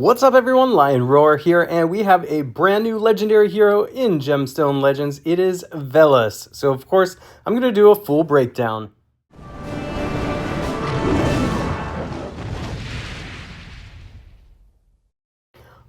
What's up everyone, Lion Roar here, and we have a brand new legendary hero in Gemstone Legends. It is VELES. So of course, I'm going to do a full breakdown.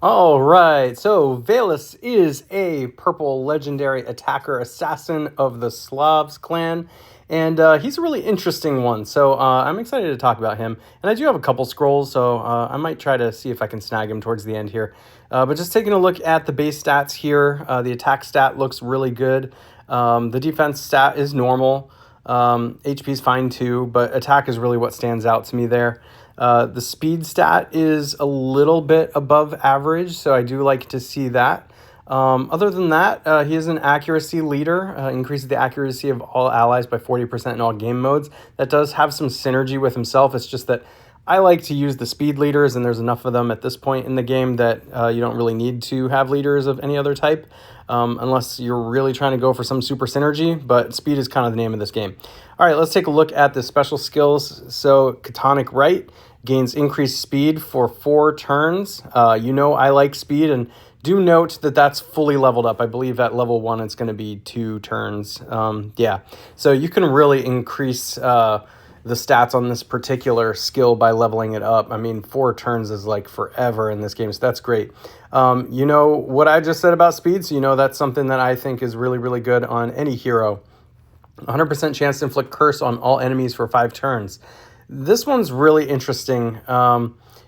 Alright, so VELES is a purple legendary attacker assassin of the Slavs clan. And he's a really interesting one, so I'm excited to talk about him. And I do have a couple scrolls, so I might try to see if I can snag him towards the end here. But just taking a look at the base stats here, the attack stat looks really good. The defense stat is normal. HP is fine too, but attack is really what stands out to me there. The speed stat is a little bit above average, so I do like to see that. Other than that, he is an accuracy leader, increases the accuracy of all allies by 40% in all game modes. That does have some synergy with himself. It's just that I like to use the speed leaders, and there's enough of them at this point in the game that you don't really need to have leaders of any other type, unless you're really trying to go for some super synergy, but speed is kind of the name of this game. All right, let's take a look at the special skills. So Catonic Right gains increased speed for 4 turns. You know I like speed, and do note that that's fully leveled up. I believe at level 1 it's going to be 2 turns. Yeah, so you can really increase the stats on this particular skill by leveling it up. I mean, 4 turns is like forever in this game, so that's great. You know what I just said about speed, so you know that's something that I think is really, really good on any hero. 100% chance to inflict curse on all enemies for 5 turns. This one's really interesting.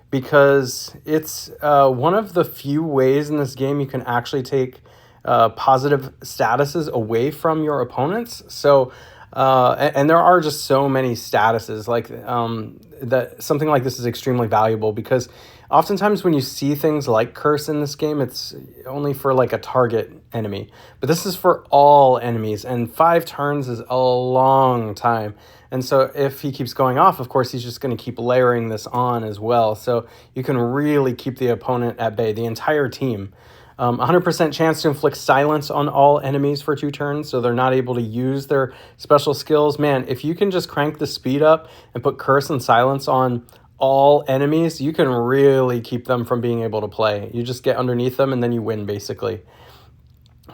Because it's one of the few ways in this game you can actually take positive statuses away from your opponents. So, and there are just so many statuses like that. Something like this is extremely valuable because oftentimes when you see things like curse in this game, it's only for like a target enemy. But this is for all enemies, and 5 turns is a long time. And so if he keeps going off, of course, he's just going to keep layering this on as well. So you can really keep the opponent at bay, the entire team. 100% chance to inflict silence on all enemies for 2 turns, so they're not able to use their special skills. Man, if you can just crank the speed up and put curse and silence on all enemies, you can really keep them from being able to play. You just get underneath them and then you win, basically.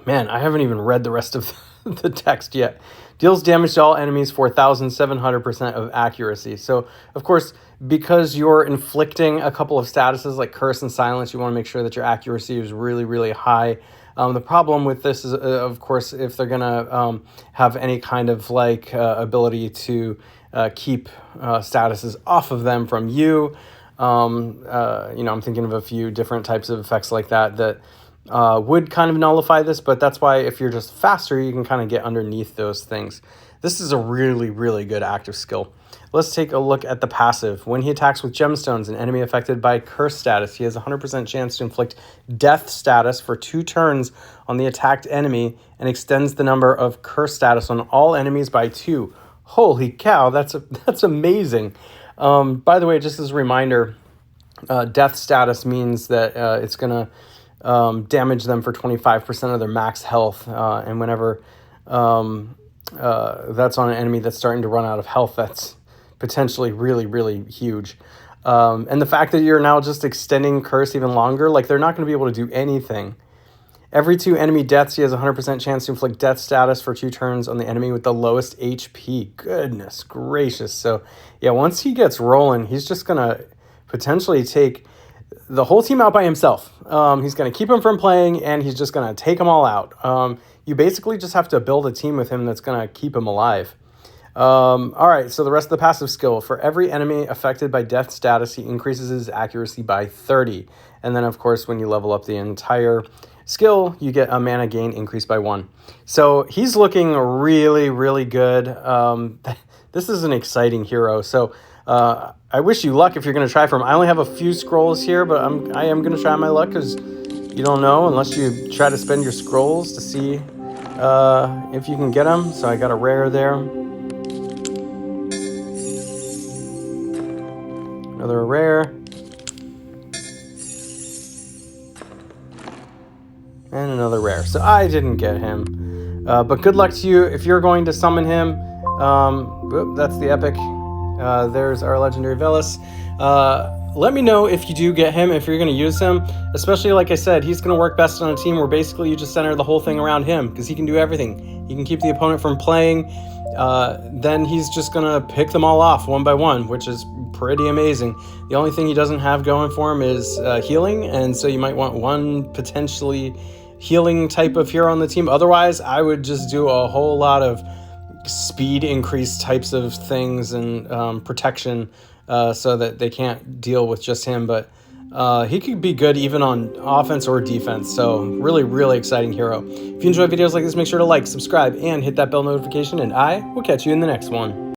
Man, I haven't even read the rest of the text yet. Deals damage to all enemies for 1,700% of accuracy. So, of course, because you're inflicting a couple of statuses like curse and silence, you want to make sure that your accuracy is really, really high. The problem with this is, of course, if they're going to have any kind of like ability to keep statuses off of them from you. You know, I'm thinking of a few different types of effects like that would kind of nullify this, but that's why if you're just faster, you can kind of get underneath those things. This is a really, really good active skill. Let's take a look at the passive. When he attacks with gemstones, an enemy affected by curse status, he has a 100% chance to inflict death status for 2 turns on the attacked enemy and extends the number of curse status on all enemies by 2. Holy cow, that's amazing. By the way, just as a reminder, death status means that it's going to damage them for 25% of their max health, and whenever that's on an enemy that's starting to run out of health, that's potentially really, really huge. And the fact that you're now just extending curse even longer, like they're not going to be able to do anything. Every 2 enemy deaths, he has a 100% chance to inflict death status for 2 turns on the enemy with the lowest HP. Goodness gracious. So yeah, once he gets rolling, he's just going to potentially take the whole team out by himself. He's going to keep him from playing, and he's just going to take them all out. You basically just have to build a team with him that's going to keep him alive. All right, so the rest of the passive skill. For every enemy affected by death status, he increases his accuracy by 30. And then, of course, when you level up the entire skill, you get a mana gain increase by 1. So he's looking really, really good. This is an exciting hero. So I wish you luck if you're going to try for him. I only have a few scrolls here, but I am going to try my luck because you don't know unless you try to spend your scrolls to see if you can get them. So I got a rare there. Another rare. And another rare. So I didn't get him. But good luck to you if you're going to summon him. That's the epic. There's our legendary VELES. let me know if you do get him, if you're going to use him, especially like I said, he's going to work best on a team where basically you just center the whole thing around him because he can do everything. He can keep the opponent from playing. Then he's just going to pick them all off one by one, which is pretty amazing. The only thing he doesn't have going for him is healing, and so you might want one potentially healing type of hero on the team. Otherwise, I would just do a whole lot of speed increase types of things and protection so that they can't deal with just him. But he could be good even on offense or defense. So really, really exciting hero. If you enjoy videos like this, make sure to like, subscribe, and hit that bell notification, and I will catch you in the next one.